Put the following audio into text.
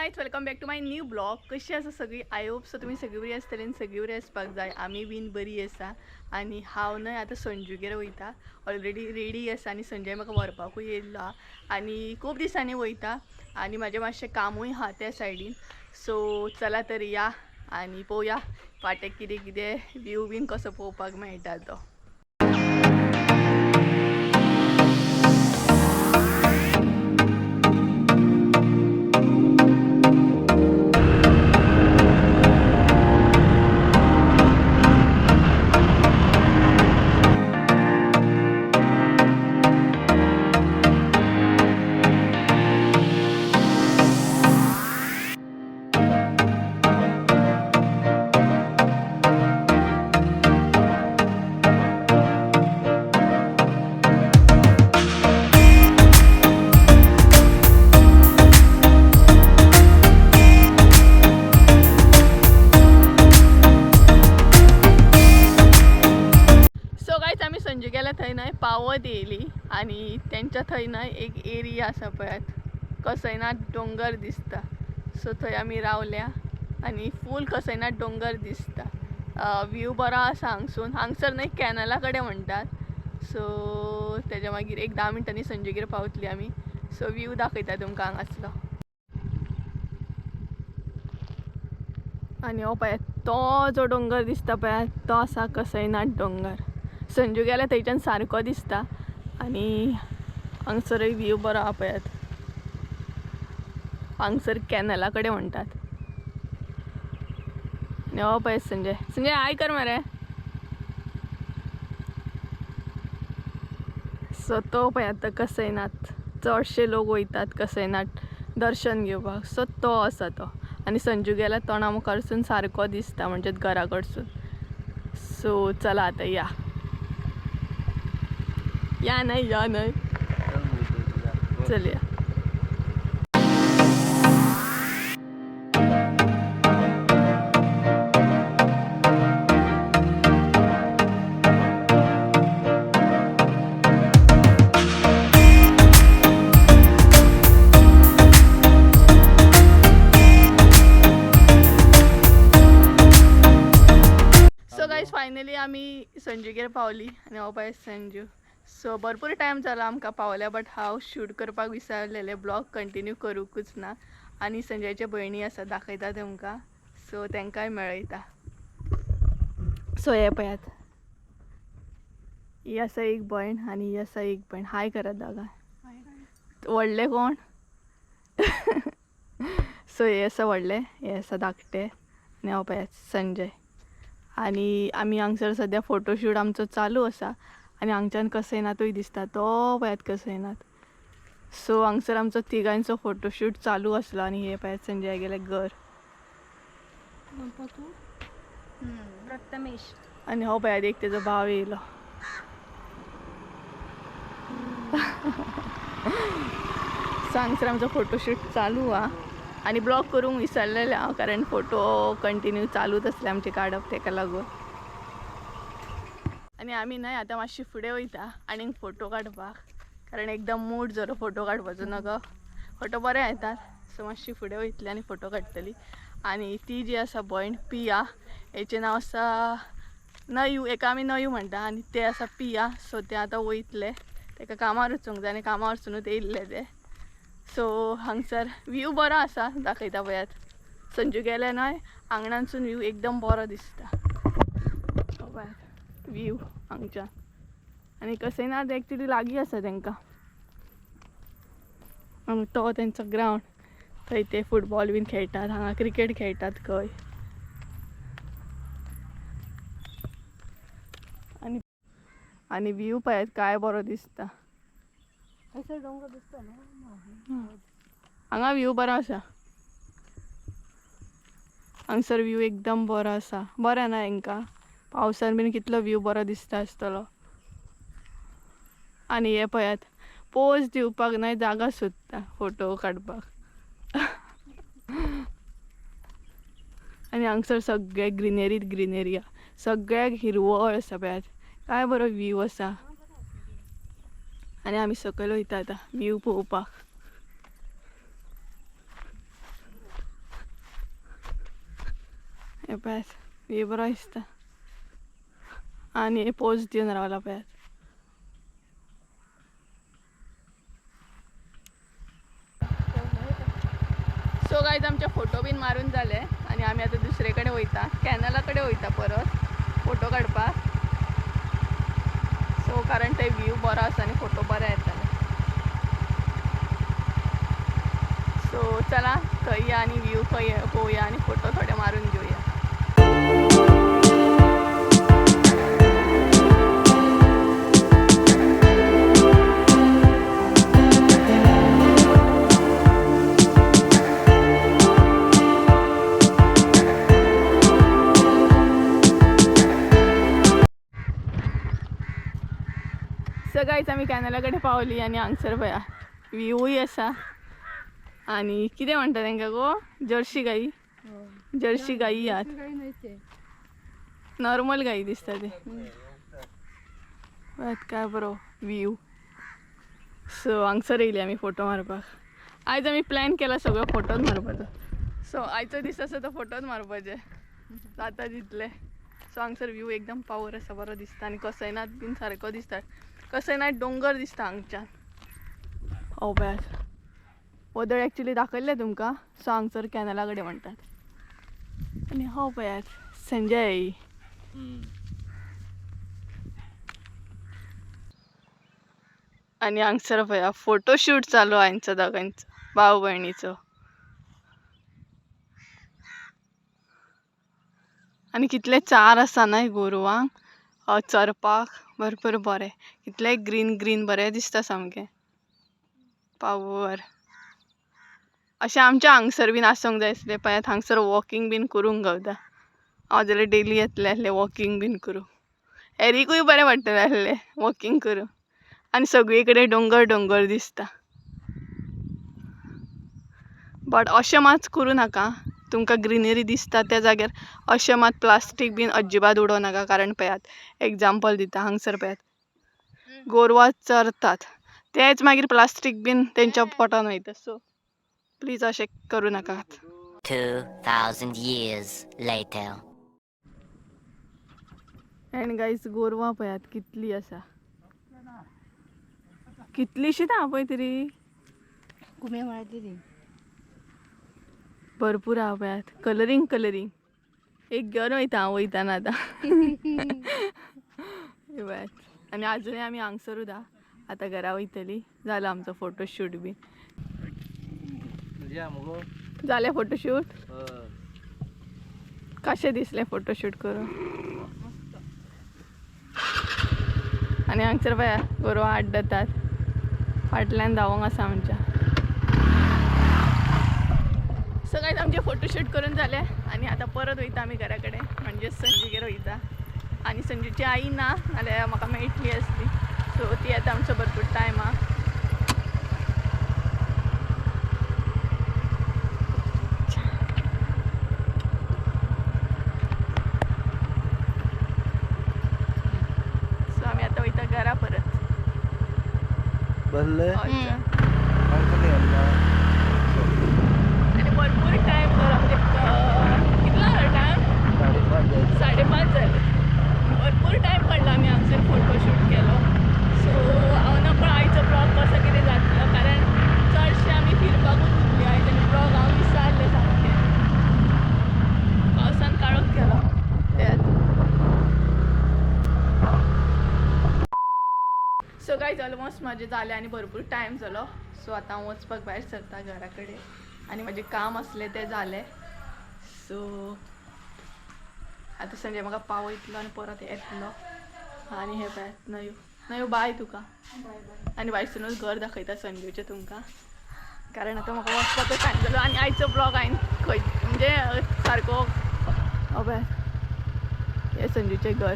Guys welcome back to my new blog. कशी आसा सगळी? आय होप सो तुमी सगळी बरी आसतली आनी सगळी बरी आसपाक जाय. आमी बीन बरी आसा आनी हांव न्हय आतां संजूगेर वयता. ऑलरेडी रेडी आसा आनी संजय म्हाका व्हरपाकूय येयल्लो हा आनी खूब दिसांनी वयता आनी म्हाजें मातशें कामूय हा त्या सायडीन. सो चला तर या आनी पळोवया फाटें कितें कितें व्यू बीन कसो पळोवपाक मेळटा तो. आम्ही संजूगेला थंय न्हय पावत येयली आनी तेंच्या थंय न्हय एक एरिया आसा पळयात कसयनाथ डोंगर दिसता. सो थंय आमी रावल्या आनी फूल कसयनाथ डोंगर दिसता. व्यू बरो आसा हांगसर न्हय कॅनला कडेन म्हणटात. सो तेज्या मागीर एक 10 मिनटांनी संजूगेर पावतली आमी. सो व्यू दाखयता तुमकां हांगासलो. आनी हो पळयात तो जो डोंगर दिसता पळयात तो आसा कसयनाथ डोंगर. संजू गेल्या थंयच्यान सारको दिसता आनी हांगसरय व्यू बरो आहा पळयात. हांगसर कॅनला कडेन म्हणटात. आनी हो पळय संजय हाय कर मरे. सो तो पळयात कसयनाथ. चडशे लोक वयतात कसयनाथ दर्शन घेवपाक. सो तो आसा तो आनी संजू गेल्या तोंडा मुखारसून सारको दिसता म्हणजे घरा कडसून. सो चला आतां या नाही चल या. सो गाइज फायनली आमी संजूगेर पावली आनी हो पळय संजू. सो भरपूर टायम जाला आमकां पावल्या बट हांव शूट करपाक विसरलेले. ब्लॉग कंटिन्यू करूंकूच ना आनी संजयचे भयणी आसा दाखयता तुमकां. सो तांकांय मेळयता. सो हे पळयात ही आसा एक भयण आनी ही आसा एक भयण. हाय करात दोगां. व्हडले कोण? सो हे आसा व्हडले हे आसा धाकटे आनी हो पळयात संजय. आनी आमी हांगसर सद्या फोटोशूट आमचो चालू आसा आनी हांगच्यान कसयनाथूय दिसता. तो पळयात कसयनाथ. सो हांगसर आमचो तिगांचो फोटोशूट चालू आसलो आनी हे पळयात संजय गेले घर. प्रथमेश आनी हो पळयात एक तेजो भाव येयलो. सो हांगसर आमचो फोटोशूट चालू हा आनी ब्लॉग करूंक विसरलेले हांव कारण फोटो कंटिन्यू चालूच आसले आमचे काडप तेका लागून. आनी आमी न्हय आतां मातशी फुडें वयता आनीक फोटो काडपाक कारण एकदम मूड जरो फोटो काडपाचो नगो. फोटो बरे येतात. सो मातशी फुडें वयतली आनी फोटो काडटली. आनी ती जी आसा भयण पिया हेचें नांव आसा नयू. एका आमी नयू म्हणटा आनी ते आसा पिया. सो ते आतां वयतले तेका कामार वचूंक जाय आनी कामार वचूनूच येयल्ले ते. सो हांगसर व्यू बरो आसा दाखयता पळयात. संजू गेले न्हय आंगणानसून व्यू एकदम बरो दिसता. पळयात व्यू हांगच्यान आनी कसयनाथ एक्चुली लागीं आसा तांकां. आनी तो तेंचो ग्रावंड थंय ते फुटबॉल बीन खेळटात. हांगा क्रिकेट खेळटात खंय. आनी व्यू पळयात काय बरो दिसता. डोंगर दिसता न्हू. हांगा व्यू बरो आसा. हांगसर व्यू एकदम बरो आसा. बरें ना हांकां पावसान बीन कितलो व्यू बरो दिसता आसतलो. आनी हे पळयात पोज दिवपाक न्हय जागा सोदता फोटो काडपाक. आनी हांगसर सगळे ग्रिनरी हा. सगळ्याक हिरवळ आसा पळयात. काय बरो व्यू आसा. आनी आमी सकयल वयता आतां व्यू पळोवपाक. हे पळयात हे बरो दिसता आणि हे पोज दिवन रावला पळयात. सो गायज आमचे फोटो बीन मारून जाले आणि आम्ही आता दुसरेकडे वयता कॅनलाकडे वयता परत फोटो काडपाक. सो कारण ते व्ह्यू बरो आसा आणि फोटो बरे येतले. सो चला थंय या आणि व्ह्यू खंय पळोवया आणि फोटो थोडे मारून घेवया. सगळीच आम्ही कॅनलाकडे पावली आणि हांगसर पळया व्ह्यूय आसा आणि कितें म्हणटा तांकां गो जर्सी गाई. जर्सी गाई आहात नॉर्मल गाई दिसता ते काय बरो व्ह्यू. सो हांगसर येयली आमी फोटो मारपाक. आयज आमी प्लॅन केला सगळो फोटोच मारपाचो. सो आयचो दीस आसा तो फोटोच मारपाचे जाता तितले. सो हांगसर व्ह्यू एकदम पावर आसा बरो दिसता आणि कसयनात बीन सारको दिसता. कसयनात डोंगर दिसता हांगच्यान. हो पळयात वदळ एक्चुली दाखयल्ले तुमकां. सो हांगसर कॅनला कडेन म्हणटात आणि हो पळयात संजय. आणि हांगसर पळया फोटोशूट चालू हांचो दोगांचो भाव भयणीचो. आणि कितले चार आसा न्हय गोरवांक चरपाक भरपूर बरें. कितले ग्रीन ग्रीन बरें दिसता सामकें पावर. अशें आमच्या हांगसर बीन आसूंक जाय आसलें पळयात. हांगसर वॉकिंग बीन करूंक गावता. हांव जाल्यार डेली येतलें आसलें वॉकिंग बीन करूंक. एरिकूय बरें पडटलें आसलें वॉकिंग करूंक. आणि सगळी कडेन डोंगर डोंगर दिसता. बट अशें मात करूं नाका. तुमकां ग्रीनरी दिसता त्या जाग्यार अशें मात प्लास्टीक बीन अजिबात उडोवं नाका. कारण पळयात एग्जाम्पल दिता हांगसर पळयात गोरवां चरतात तेच मागीर प्लास्टीक बीन तेंच्या पोटान वयता. सो प्लीज अशें करूं नाकात. 2000 years later. एंड गायज गोरवां पळयात कितली आसा. कितलीशीच आहा पळय तरी. कुमे म्हळ्यार भरपूर आहा पळयात. कलरींग कलरींग एक घेवन वयता हांव वयताना आतां. पळयात आनी आजुनूय आमी हांगसरूच आहा. आतां घरा वयतली. जालो आमचो फोटोशूट बीन. जालें फोटोशूट. कशें दिसलें फोटोशूट करून. आनी हांगसर पळया गोरवां आड्डतात. फाटल्यान धांवोंक आसा आमच्या. सगळेच आमचे फोटोशूट करून जाले आणि आता परत वयता आमी घरा कडेन म्हणजे संजूगेर वयता. आणि संजूची आई ना नाल्यार म्हाका मेळटली आसली. सो ती आतां आमचो भरपूर टायम आहा. सो आमी आतां वयता घरा परत. आणि भरपूर टायम म्हणजे कितला टायम 5:30 जाले. भरपूर टायम पडला आमी हांगसर फोटोशूट केलो. सो हांव नकळो आयचो ब्लॉग कसो कितें जातलो कारण चडशे आमी फिरपाकूच उरली आयज आनी ब्लॉग हांव विसरलें सामकें. पावसान काळोख केलो तेच. सो गायज ऑलमोस्ट म्हाजे जालें आनी भरपूर टायम जालो. सो आतां हांव वचपाक भायर सरता घरा कडेन आनी म्हाजें काम आसलें तें जालें. सो आतां संजय म्हाका पावयतलो आनी परत येतलो. आनी हे पळयात न्हंयो न्हंयो बाय तुका. आनी भायरसरूनच घर दाखयता संजूचें तुमकां कारण आतां म्हाका वचपाचो टायम जालो. आनी आयचो ब्लॉग हांवें खंय म्हणजे सारको पळयात हें संजूचें घर.